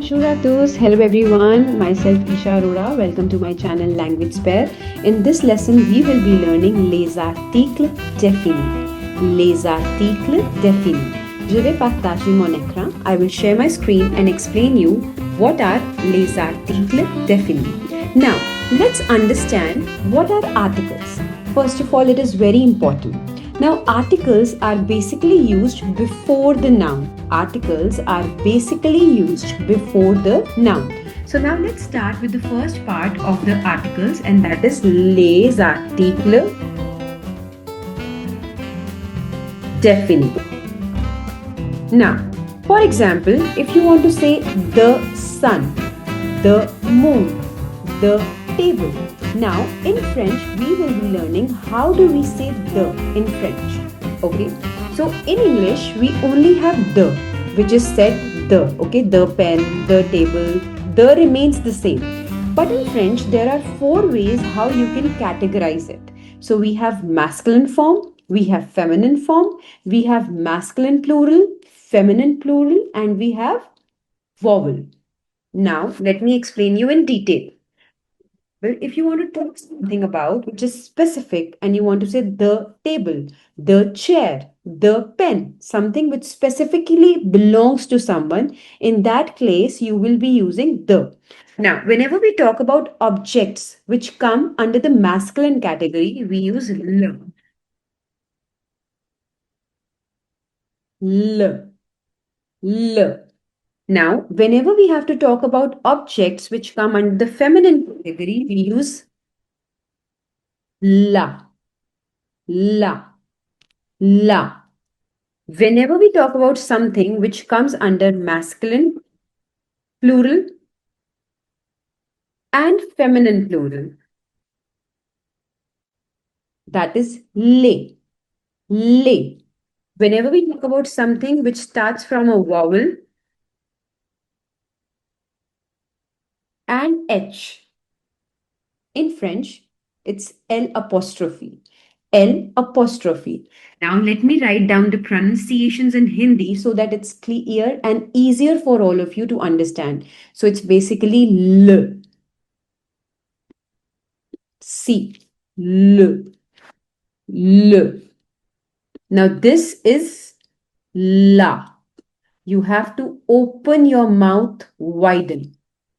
Bonjour à tous. Hello everyone. Myself Isha Arora. Welcome to my channel Languagesphere. In this lesson, we will be learning les articles définis. Les articles définis. Je vais partager mon écran. I will share my screen and explain you what are les articles définis. Now, let's understand what are articles. First of all, it is very important. Now, articles are basically used before the noun. Articles are basically used before the noun. So now let's start with the first part of the articles, and that is les articles définis. Now, for example, if you want to say the sun, the moon, the table. Now, in French, we will be learning how do we say the in French. Okay, so in English, we only have the, which is said the. Okay, the pen, the table, the remains the same. But in French, there are four ways how you can categorize it. So we have masculine form, we have feminine form, we have masculine plural, feminine plural, and we have vowel. Now, let me explain you in detail. Well, if you want to talk something about which is specific and you want to say the table, the chair, the pen, something which specifically belongs to someone, in that case you will be using the. Now, whenever we talk about objects which come under the masculine category, we use l. L. L. Now, whenever we have to talk about objects which come under the feminine category, we use la. La. La. Whenever we talk about something which comes under masculine, plural, and feminine plural, that is le. Le. Whenever we talk about something which starts from a vowel and H, in French, it's L apostrophe. L apostrophe. Now let me write down the pronunciations in Hindi so that it's clear and easier for all of you to understand. So it's basically L, C, L, L. Now this is La. You have to open your mouth widen.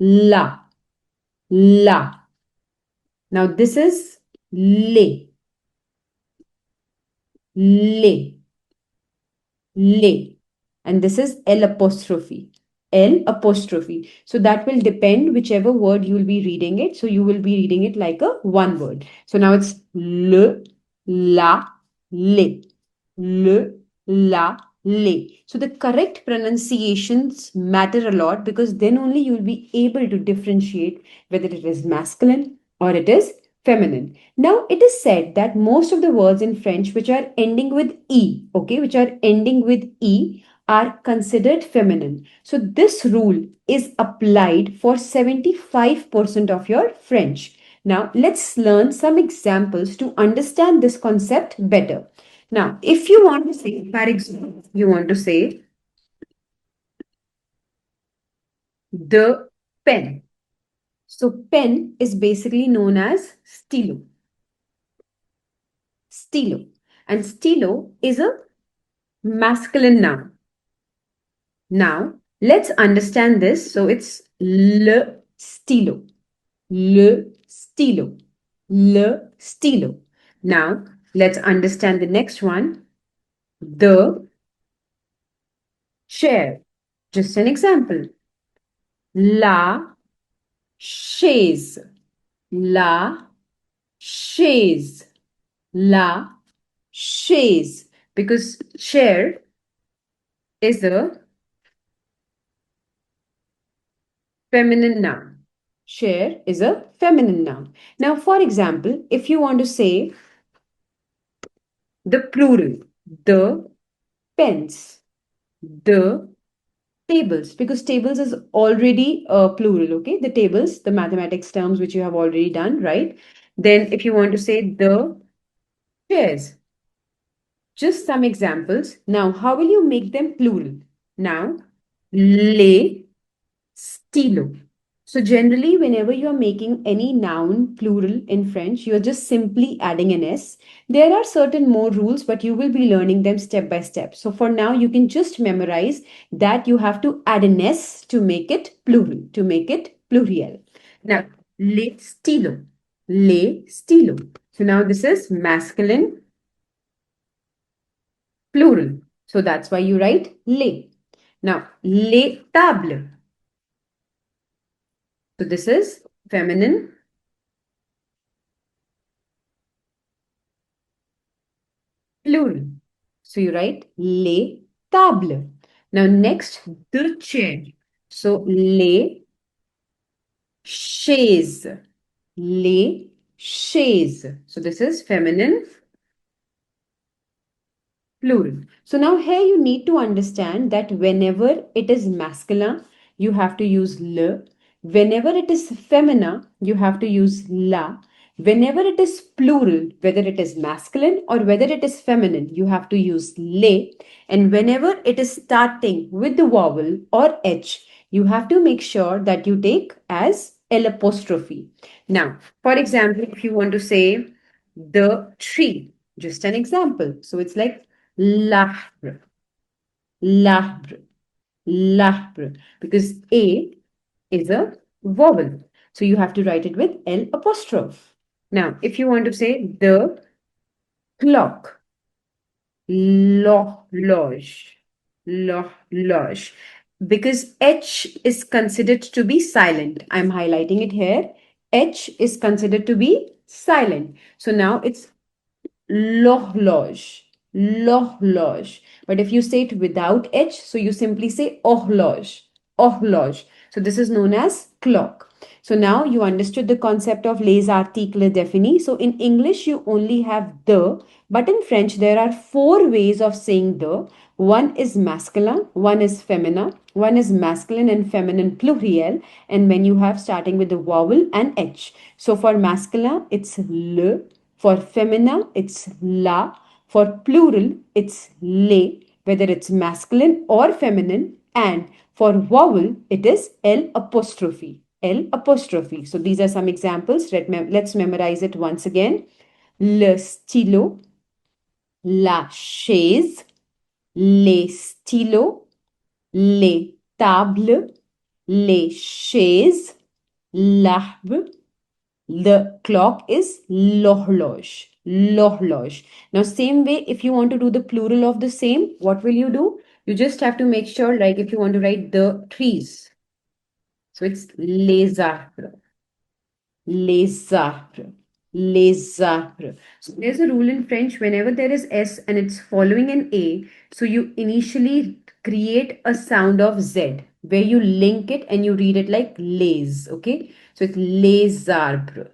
La, La. Now this is Le, Le, Le. And this is L apostrophe. L apostrophe. So that will depend whichever word you will be reading it. So you will be reading it like a one word. So now it's le, la, le, le, la, le. So the correct pronunciations matter a lot because then only you will be able to differentiate whether it is masculine or it is feminine. Now it is said that most of the words in French which are ending with E, okay, which are ending with E are considered feminine. So this rule is applied for 75% of your French. Now let's learn some examples to understand this concept better. Now, if you want to say, for example, you want to say the pen. So pen is basically known as stylo. Stylo. And stylo is a masculine noun. Now, let's understand this. So it's le stylo. Le stylo. Le stylo. Now, let's understand the next one. The chair. Just an example. La chaise. La chaise. La chaise. Because chair is a feminine noun. Chair is a feminine noun. Now, for example, if you want to say the plural, the pens, the tables, because tables is already a plural, okay? The tables, the mathematics terms which you have already done, right? Then if you want to say the chairs, just some examples. Now, how will you make them plural? Now, les stylo. So generally, whenever you are making any noun plural in French, you are just simply adding an S. There are certain more rules, but you will be learning them step by step. So for now, you can just memorize that you have to add an S to make it plural, to make it pluriel. Now, le stylo, le stylo. So now this is masculine plural. So that's why you write les. Now, les tables. So this is feminine plural. So you write les tables. Now next, the chair. So les chaises. Les chaises. So this is feminine plural. So now here you need to understand that whenever it is masculine, you have to use le. Whenever it is feminine, you have to use la. Whenever it is plural, whether it is masculine or whether it is feminine, you have to use le. And whenever it is starting with the vowel or h, you have to make sure that you take as L apostrophe. Now, for example, if you want to say the tree, just an example. So it's like l'arbre, l'arbre, l'arbre, because A is a vowel. So you have to write it with L apostrophe. Now, if you want to say the clock, l'horloge, l'horloge, because H is considered to be silent. I'm highlighting it here. H is considered to be silent. So now it's l'horloge, l'horloge. But if you say it without H, so you simply say horloge, horloge. So this is known as clock. So now you understood the concept of les articles définis. So in English, you only have the, but in French, there are four ways of saying the. One is masculine, one is feminine, one is masculine and feminine pluriel, and when you have starting with the vowel and H. So for masculine, it's le. For feminine, it's la. For plural, it's le, whether it's masculine or feminine. And for vowel, it is L apostrophe. L apostrophe. So these are some examples. Let's memorize it once again. Le stylo, la chaise, les stylos, les tables, les chaises, l'arbre. The clock is l'horloge. L'horloge. Now, same way, if you want to do the plural of the same, what will you do? You just have to make sure, like if you want to write the trees. So it's les arbres, les arbres, les arbres. So there's a rule in French, whenever there is S and it's following an A, so you initially create a sound of Z, where you link it and you read it like les, okay? So it's les arbres,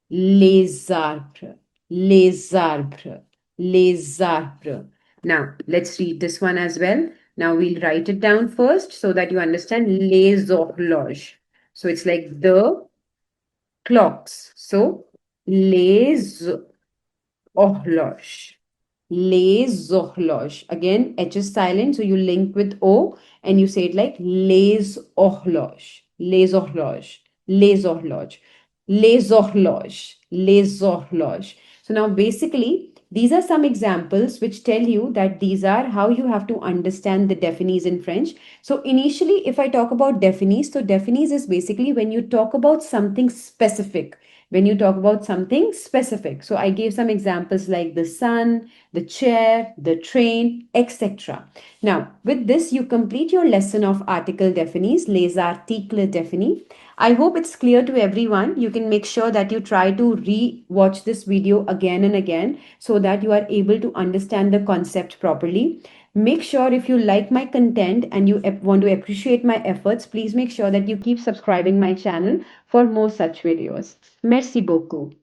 les arbres, les arbres, les arbres. Now, let's read this one as well. Now, we'll write it down first so that you understand les horloges. So, it's like the clocks. So, les horloges. Les horloges. Again, H is silent, so you link with O and you say it like les horloges. Les horloges. Les horloges. Les horloges. Les horloges. So now basically, these are some examples which tell you that these are how you have to understand the definis in French. So initially, if I talk about definis, so definis is basically when you talk about something specific. When you talk about something specific. So I gave some examples like the sun, the chair, the train, etc. Now, with this, you complete your lesson of article définis, les articles définis. I hope it's clear to everyone. You can make sure that you try to re-watch this video again and again so that you are able to understand the concept properly. Make sure if you like my content and you want to appreciate my efforts, please make sure that you keep subscribing my channel for more such videos. Merci beaucoup.